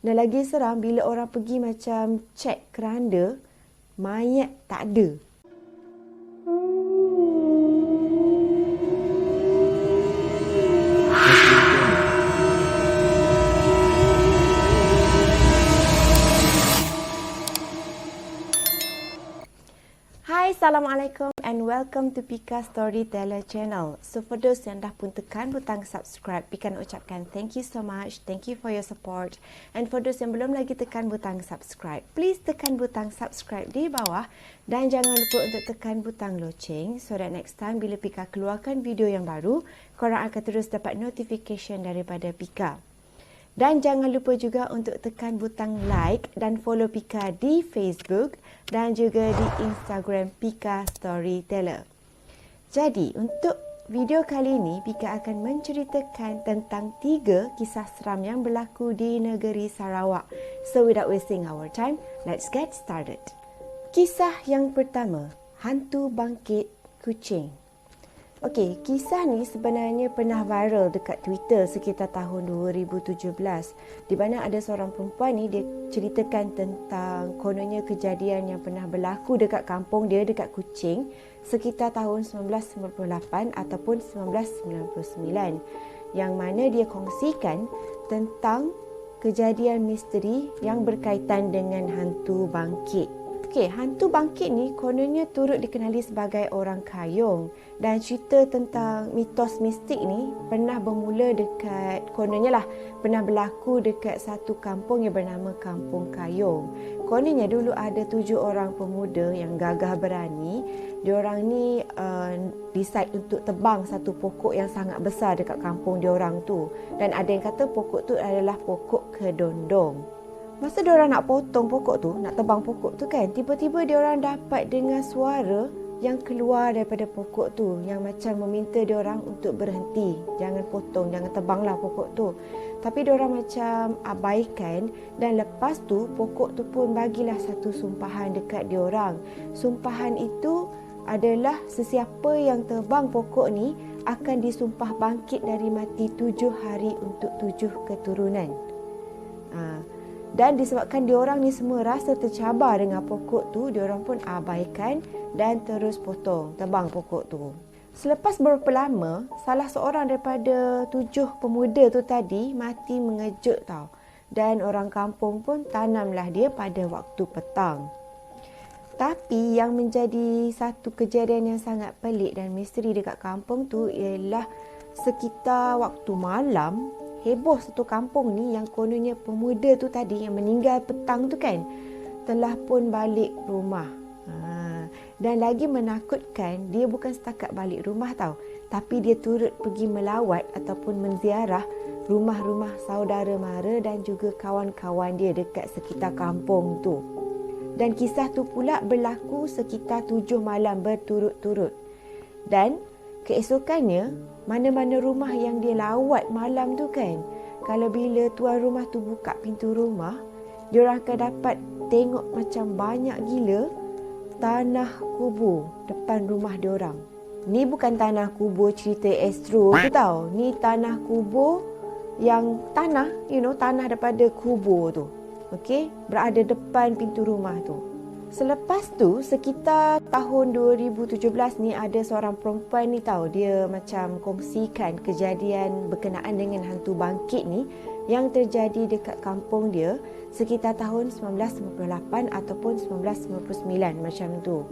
Dan lagi seram bila orang pergi macam cek keranda, mayat tak ada. Hai, Assalamualaikum and welcome to Pika Storyteller channel. So for those yang dah pun tekan butang subscribe, Pika nak ucapkan thank you so much. Thank you for your support. And for those yang belum lagi tekan butang subscribe, please tekan butang subscribe di bawah. Dan jangan lupa untuk tekan butang loceng so that next time bila Pika keluarkan video yang baru, korang akan terus dapat notification daripada Pika. Dan jangan lupa juga untuk tekan butang like dan follow Pika di Facebook dan juga di Instagram Pika Storyteller. Jadi, untuk video kali ini, Pika akan menceritakan tentang 3 kisah seram yang berlaku di negeri Sarawak. So, without wasting our time, let's get started. Kisah yang pertama, hantu bangkit kucing. Okey, kisah ni sebenarnya pernah viral dekat Twitter sekitar tahun 2017 di mana ada seorang perempuan ni dia ceritakan tentang kononnya kejadian yang pernah berlaku dekat kampung dia dekat Kuching sekitar tahun 1998 ataupun 1999 yang mana dia kongsikan tentang kejadian misteri yang berkaitan dengan hantu bangkit. Okey, hantu bangkit ni kononnya turut dikenali sebagai orang kayung dan cerita tentang mitos mistik ni pernah bermula dekat, kononnya lah, pernah berlaku dekat satu kampung yang bernama Kampung Kayung. Kononnya dulu ada 7 orang pemuda yang gagah berani. Diorang ni decide untuk tebang satu pokok yang sangat besar dekat kampung diorang tu. Dan ada yang kata pokok tu adalah pokok kedondong. Masa diorang nak potong pokok tu, nak tebang pokok tu kan, tiba-tiba diorang dapat dengar suara yang keluar daripada pokok tu yang macam meminta diorang untuk berhenti. Jangan potong, jangan tebanglah pokok tu. Tapi diorang macam abaikan dan lepas tu pokok tu pun bagilah satu sumpahan dekat diorang. Sumpahan itu adalah sesiapa yang tebang pokok ni akan disumpah bangkit dari mati 7 hari untuk 7 keturunan. Dan disebabkan diorang ni semua rasa tercabar dengan pokok tu, diorang pun abaikan dan terus potong, tebang pokok tu. Selepas beberapa lama, salah seorang daripada 7 pemuda tu tadi mati mengejut tau. Dan orang kampung pun tanamlah dia pada waktu petang. Tapi yang menjadi satu kejadian yang sangat pelik dan misteri dekat kampung tu ialah sekitar waktu malam, heboh satu kampung ni yang kononnya pemuda tu tadi yang meninggal petang tu kan telah pun balik rumah. Dan lagi menakutkan, dia bukan setakat balik rumah tau, tapi dia turut pergi melawat ataupun menziarah rumah-rumah saudara mara dan juga kawan-kawan dia dekat sekitar kampung tu. Dan kisah tu pula berlaku sekitar 7 malam berturut-turut. Dan keesokannya, mana-mana rumah yang dia lawat malam tu kan, kalau bila tuan rumah tu buka pintu rumah, diorang akan dapat tengok macam banyak gila tanah kubur depan rumah diorang. Ni bukan tanah kubur cerita Astro tu tau. Ni tanah kubur yang tanah, tanah daripada kubur tu. Okey, berada depan pintu rumah tu. Selepas tu, sekitar tahun 2017 ni ada seorang perempuan ni tahu, dia macam kongsikan kejadian berkenaan dengan hantu bangkit ni yang terjadi dekat kampung dia sekitar tahun 1998 ataupun 1999 macam tu.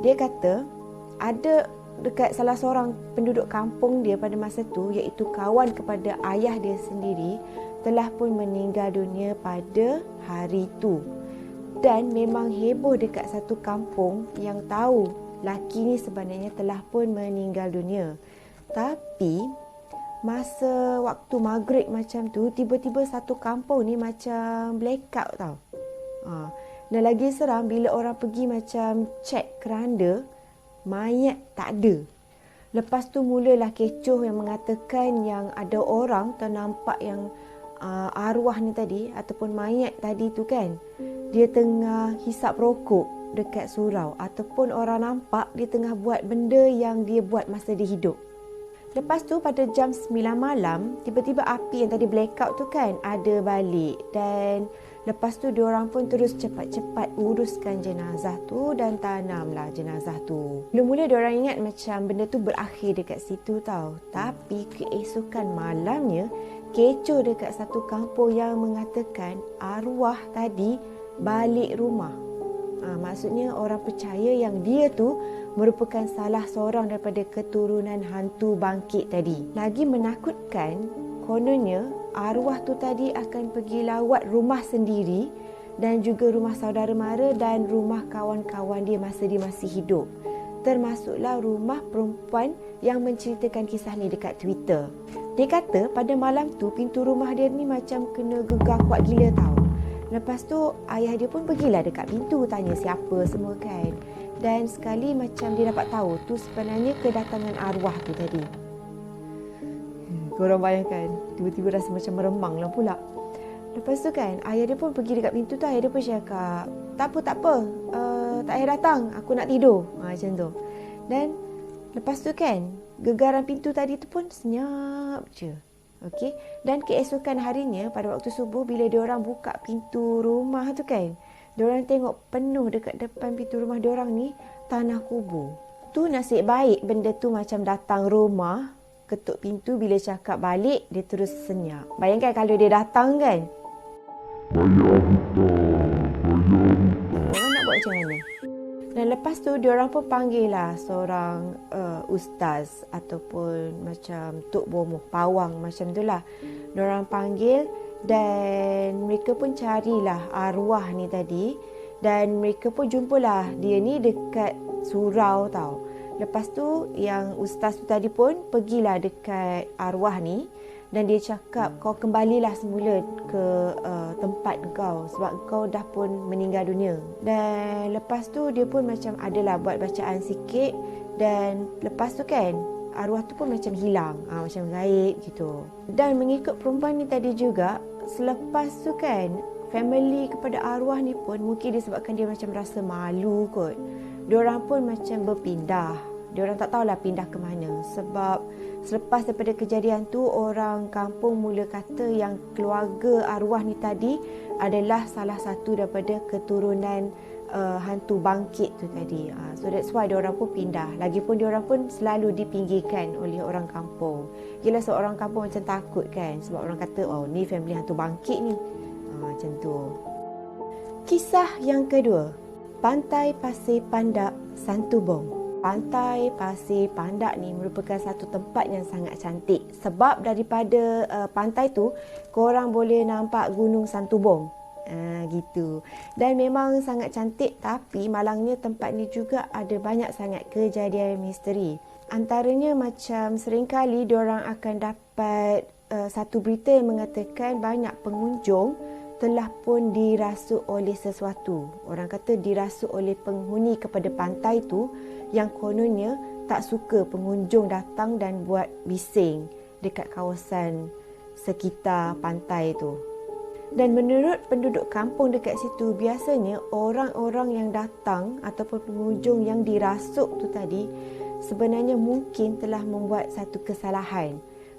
Dia kata ada dekat salah seorang penduduk kampung dia pada masa tu, iaitu kawan kepada ayah dia sendiri, telah pun meninggal dunia pada hari tu. Dan memang heboh dekat satu kampung yang tahu laki ni sebenarnya telah pun meninggal dunia. Tapi masa waktu maghrib macam tu, tiba-tiba satu kampung ni macam blackout tau. Dan lagi seram bila orang pergi macam cek keranda, mayat tak ada. Lepas tu mulalah kecoh yang mengatakan yang ada orang ternampak yang arwah ni tadi ataupun mayat tadi tu kan, dia tengah hisap rokok dekat surau ataupun orang nampak dia tengah buat benda yang dia buat masa dia hidup. Lepas tu pada jam 9 malam, tiba-tiba api yang tadi blackout tu kan ada balik. Dan lepas tu diorang pun terus cepat-cepat uruskan jenazah tu dan tanamlah jenazah tu. Mula-mula diorang ingat macam benda tu berakhir dekat situ tau. Tapi keesokan malamnya, kecoh dekat satu kampung yang mengatakan arwah tadi balik rumah. Maksudnya orang percaya yang dia tu merupakan salah seorang daripada keturunan hantu bangkit tadi. Lagi menakutkan, kononnya arwah tu tadi akan pergi lawat rumah sendiri dan juga rumah saudara mara dan rumah kawan-kawan dia masa dia masih hidup. Termasuklah rumah perempuan yang menceritakan kisah ni dekat Twitter. Dia kata pada malam tu pintu rumah dia ni macam kena gegar kuat gila tau. Lepas tu ayah dia pun pergilah dekat pintu tanya siapa semua kan. Dan sekali macam dia dapat tahu tu sebenarnya kedatangan arwah tu tadi. Korang bayangkan, tiba-tiba rasa macam meremang lah pula. Lepas tu kan ayah dia pun pergi dekat pintu tu, ayah dia pun cakap, tak apa, tak payah datang, aku nak tidur. Macam tu. Dan lepas tu kan gegaran pintu tadi tu pun senyap je. Okey, dan keesokan harinya pada waktu subuh bila diorang buka pintu rumah tu kan, diorang tengok penuh dekat depan pintu rumah diorang ni tanah kubur. Tu nasib baik benda tu macam datang rumah, ketuk pintu, bila cakap balik dia terus senyap. Bayangkan kalau dia datang kan, orang nak buat macam mana? Dan lepas tu diorang pun panggil lah seorang ustaz ataupun macam tok bomoh, pawang macam tu lah. Diorang panggil dan mereka pun carilah arwah ni tadi. Dan mereka pun jumpalah dia ni dekat surau tau. Lepas tu yang ustaz tu tadi pun pergilah dekat arwah ni. Dan dia cakap, kau kembalilah semula ke tempat kau sebab kau dah pun meninggal dunia. Dan lepas tu dia pun macam adalah buat bacaan sikit. Dan lepas tu kan arwah tu pun macam hilang, macam gaib gitu. Dan mengikut perempuan ni tadi juga, selepas tu kan family kepada arwah ni pun mungkin disebabkan dia macam rasa malu kot, diorang pun macam berpindah. Diorang tak tahulah pindah ke mana. Sebab selepas daripada kejadian tu, orang kampung mula kata yang keluarga arwah ni tadi adalah salah satu daripada keturunan hantu bangkit tu tadi. So that's why diorang pun pindah. Lagipun diorang pun selalu dipinggirkan oleh orang kampung. Yelah, seorang kampung macam takut kan, sebab orang kata, oh ni family hantu bangkit ni. Macam tu. Kisah yang kedua, Pantai Pasir Pandak, Santubong. Pantai Pasir Pandak ni merupakan satu tempat yang sangat cantik. Sebab daripada pantai tu, korang boleh nampak Gunung Santubong. Gitu. Dan memang sangat cantik, tapi malangnya tempat ni juga ada banyak sangat kejadian misteri. Antaranya macam seringkali diorang akan dapat satu berita yang mengatakan banyak pengunjung telah pun dirasuk oleh sesuatu. Orang kata dirasuk oleh penghuni kepada pantai tu yang kononnya tak suka pengunjung datang dan buat bising dekat kawasan sekitar pantai tu. Dan menurut penduduk kampung dekat situ, biasanya orang-orang yang datang ataupun pengunjung yang dirasuk tu tadi sebenarnya mungkin telah membuat satu kesalahan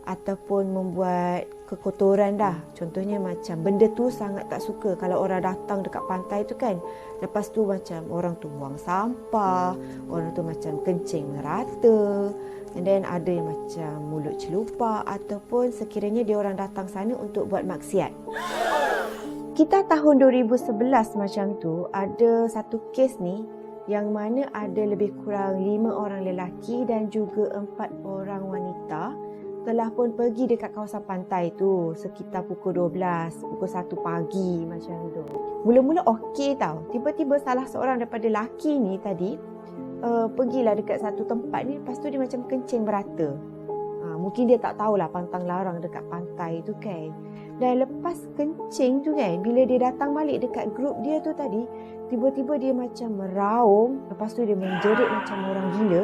ataupun membuat kekotoran dah. Contohnya macam benda tu sangat tak suka kalau orang datang dekat pantai tu kan. Lepas tu macam orang tu buang sampah, orang tu macam kencing merata, and then ada yang macam mulut celupa ataupun sekiranya dia orang datang sana untuk buat maksiat. Kita tahun 2011 macam tu ada satu kes ni yang mana ada lebih kurang 5 orang lelaki dan juga 4 orang wanita telah pun pergi dekat kawasan pantai tu sekitar pukul 12, pukul 1 pagi macam tu. Mula-mula okey tau. Tiba-tiba salah seorang daripada lelaki ni tadi pergilah dekat satu tempat ni, lepas tu dia macam kencing merata. Mungkin dia tak tahulah pantang larang dekat pantai tu kan. Dan lepas kencing tu kan, bila dia datang balik dekat grup dia tu tadi, tiba-tiba dia macam meraung, lepas tu dia menjerit macam orang gila.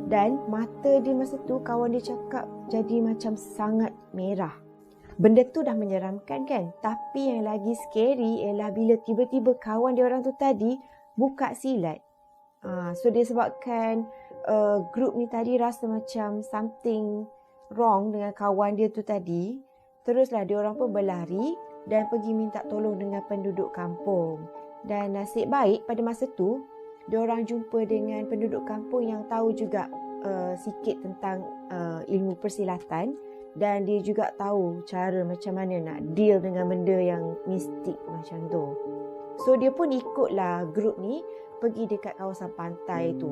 Dan mata dia masa tu kawan dia cakap jadi macam sangat merah. Benda tu dah menyeramkan kan. Tapi yang lagi scary ialah bila tiba-tiba kawan dia orang tu tadi buka silat. So disebabkan grup ni tadi rasa macam something wrong dengan kawan dia tu tadi. Teruslah diorang pun berlari dan pergi minta tolong dengan penduduk kampung. Dan nasib baik pada masa tu, diorang jumpa dengan penduduk kampung yang tahu juga sikit tentang ilmu persilatan. Dan dia juga tahu cara macam mana nak deal dengan benda yang mistik macam tu. So dia pun ikutlah grup ni pergi dekat kawasan pantai tu.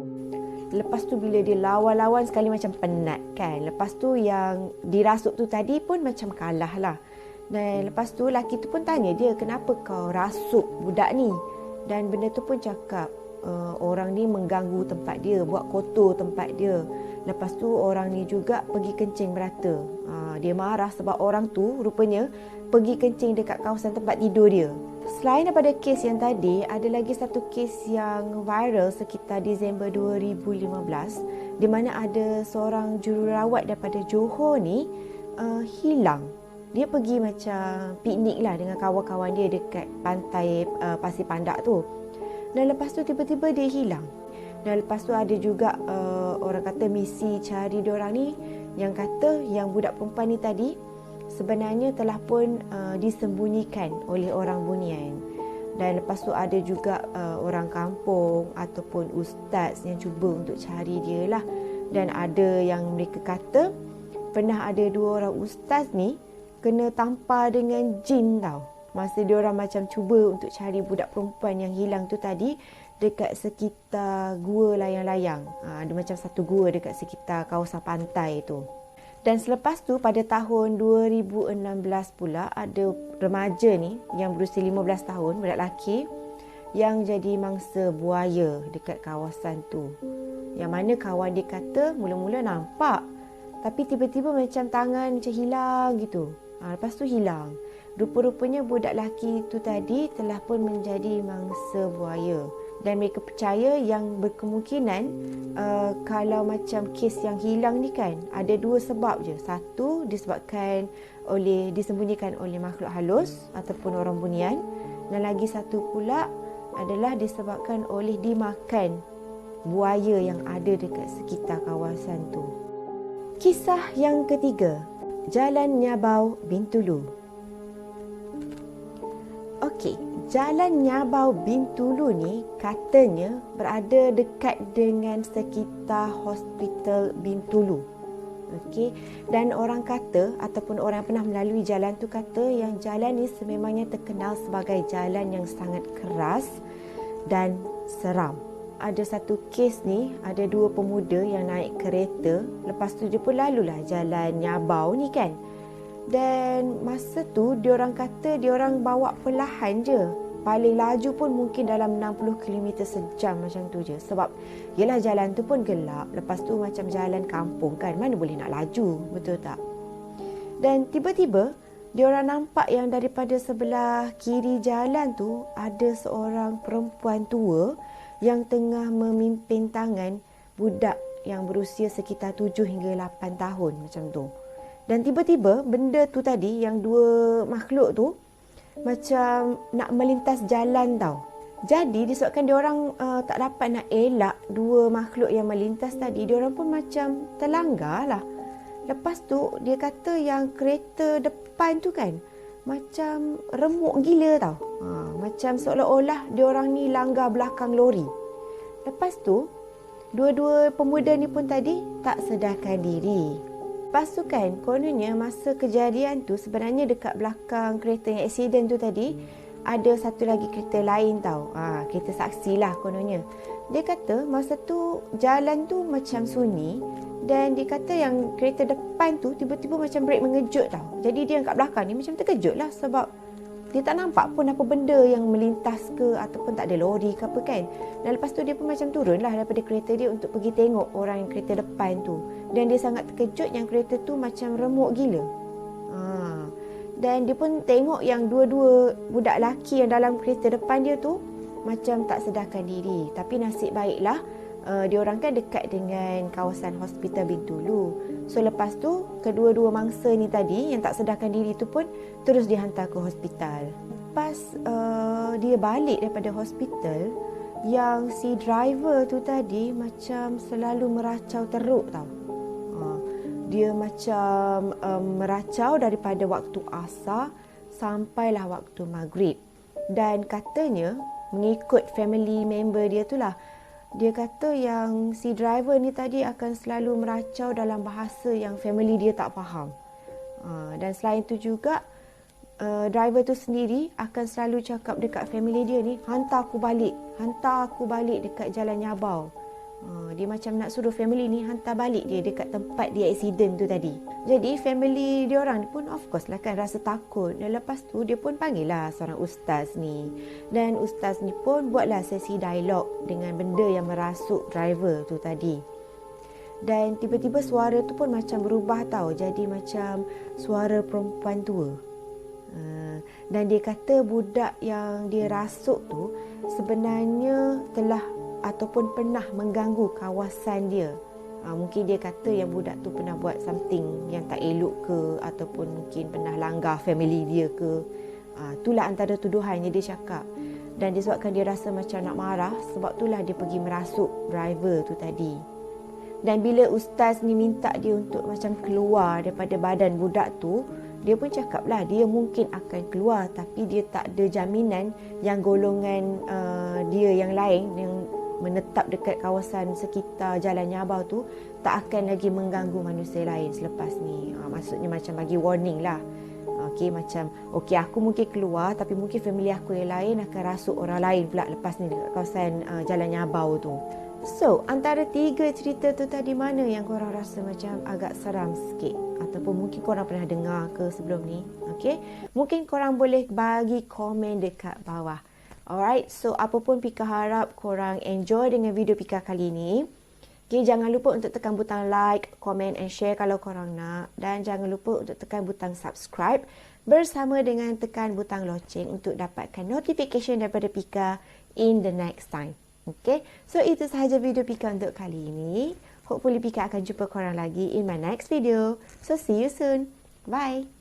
Lepas tu bila dia lawan-lawan sekali macam penat kan. Lepas tu yang dirasuk tu tadi pun macam kalah lah. Dan lepas tu lelaki tu pun tanya dia, kenapa kau rasuk budak ni? Dan benda tu pun cakap, orang ni mengganggu tempat dia, buat kotor tempat dia. Lepas tu orang ni juga pergi kencing merata. Dia marah sebab orang tu rupanya pergi kencing dekat kawasan tempat tidur dia. Selain daripada kes yang tadi, ada lagi satu kes yang viral sekitar Disember 2015 di mana ada seorang jururawat daripada Johor ni hilang. Dia pergi macam piknik lah dengan kawan-kawan dia dekat pantai Pasir Pandak tu. Dan lepas tu tiba-tiba dia hilang. Dan lepas tu ada juga orang kata misi cari diorang ni yang kata yang budak perempuan ni tadi sebenarnya telah pun disembunyikan oleh orang bunian. Dan lepas tu ada juga orang kampung ataupun ustaz yang cuba untuk cari dia lah. Dan ada yang mereka kata pernah ada 2 orang ustaz ni kena tampar dengan jin tau. Masa diorang macam cuba untuk cari budak perempuan yang hilang tu tadi dekat sekitar gua layang-layang. Ada macam satu gua dekat sekitar kawasan pantai tu. Dan selepas tu pada tahun 2016 pula ada remaja ni yang berusia 15 tahun, budak lelaki yang jadi mangsa buaya dekat kawasan tu. Yang mana kawan dia kata mula-mula nampak tapi tiba-tiba macam tangan macam hilang gitu. Lepas tu hilang. Rupa-rupanya budak lelaki tu tadi telah pun menjadi mangsa buaya. Dan mereka percaya yang berkemungkinan kalau macam kes yang hilang ni kan ada 2 sebab je. Satu disebabkan disembunyikan oleh makhluk halus ataupun orang bunian. Dan lagi satu pula adalah disebabkan oleh dimakan buaya yang ada dekat sekitar kawasan tu. Kisah yang ketiga, Jalan Nyabau Bintulu. Okey, Jalan Nyabau Bintulu ni katanya berada dekat dengan sekitar Hospital Bintulu. Okey, dan orang kata ataupun orang yang pernah melalui jalan tu kata yang jalan ni sememangnya terkenal sebagai jalan yang sangat keras dan seram. Ada satu kes ni, ada 2 pemuda yang naik kereta. Lepas tu dia pun lalulah jalan Nyabau ni kan. Dan masa tu diorang kata diorang bawa perlahan je. Paling laju pun mungkin dalam 60 km sejam macam tu je. Sebab yelah jalan tu pun gelap. Lepas tu macam jalan kampung kan, mana boleh nak laju, betul tak? Dan tiba-tiba diorang nampak yang daripada sebelah kiri jalan tu ada seorang perempuan tua yang tengah memimpin tangan budak yang berusia sekitar 7 hingga 8 tahun macam tu. Dan tiba-tiba benda tu tadi yang 2 makhluk tu macam nak melintas jalan tau. Jadi disebabkan diorang tak dapat nak elak 2 makhluk yang melintas tadi, diorang pun macam terlanggar lah. Lepas tu dia kata yang kereta depan tu kan macam remuk gila tau. Macam seolah-olah diorang ni langgar belakang lori. Lepas tu, 2 pemuda ni pun tadi tak sedarkan diri. Lepas tu kan, kononnya masa kejadian tu sebenarnya dekat belakang kereta yang aksiden tu tadi ada satu lagi kereta lain tau. Kereta saksi lah kononnya. Dia kata masa tu jalan tu macam sunyi dan dia kata yang kereta depan tu tiba-tiba macam brake mengejut tau. Jadi dia yang kat belakang ni macam terkejut lah sebab dia tak nampak pun apa benda yang melintas ke ataupun tak ada lori ke apa kan. Dan lepas tu dia pun macam turun lah daripada kereta dia untuk pergi tengok orang yang kereta depan tu. Dan dia sangat terkejut yang kereta tu macam remuk gila. Dan dia pun tengok yang 2 budak lelaki yang dalam kereta depan dia tu macam tak sedarkan diri. Tapi nasib baiklah diorang kan dekat dengan kawasan Hospital Bintulu. So lepas tu kedua-dua mangsa ni tadi yang tak sedarkan diri tu pun terus dihantar ke hospital. Lepas dia balik daripada hospital, yang si driver tu tadi macam selalu meracau teruk tau. Dia macam meracau daripada waktu asar sampailah waktu maghrib. Dan katanya mengikut family member dia tu lah, dia kata yang si driver ni tadi akan selalu meracau dalam bahasa yang family dia tak faham. Dan selain tu juga driver tu sendiri akan selalu cakap dekat family dia ni, hantar aku balik dekat Jalan Nyabau. Dia macam nak suruh family ni hantar balik dia dekat tempat dia accident tu tadi. Jadi family dia orang pun of course lah kan rasa takut. Dan lepas tu dia pun panggil lah seorang ustaz ni. Dan ustaz ni pun buatlah sesi dialog dengan benda yang merasuk driver tu tadi. Dan tiba-tiba suara tu pun macam berubah tau. Jadi macam suara perempuan tua. Dan dia kata budak yang dia rasuk tu sebenarnya telah ataupun pernah mengganggu kawasan dia. Mungkin dia kata yang budak tu pernah buat something yang tak elok ke, ataupun mungkin pernah langgar family dia ke. Itulah antara tuduhan yang dia cakap. Dan disebabkan dia rasa macam nak marah, sebab itulah dia pergi merasuk driver tu tadi. Dan bila ustaz ni minta dia untuk macam keluar daripada badan budak tu, dia pun cakap lah dia mungkin akan keluar, tapi dia tak ada jaminan yang golongan dia yang lain yang menetap dekat kawasan sekitar Jalan Nyabau tu tak akan lagi mengganggu manusia lain selepas ni. Maksudnya macam bagi warning lah. Macam aku mungkin keluar, tapi mungkin family aku yang lain akan rasuk orang lain pula lepas ni dekat kawasan Jalan Nyabau tu. So, antara 3 cerita tu tadi, mana yang korang rasa macam agak seram sikit? Ataupun mungkin korang pernah dengar ke sebelum ni? Okay? Mungkin korang boleh bagi komen dekat bawah. Alright, so apa pun Pika harap korang enjoy dengan video Pika kali ni. Okay, jangan lupa untuk tekan butang like, comment and share kalau korang nak. Dan jangan lupa untuk tekan butang subscribe bersama dengan tekan butang loceng untuk dapatkan notification daripada Pika in the next time. Okay, so itu sahaja video Pika untuk kali ini. Hopefully Pika akan jumpa korang lagi in my next video. So see you soon. Bye.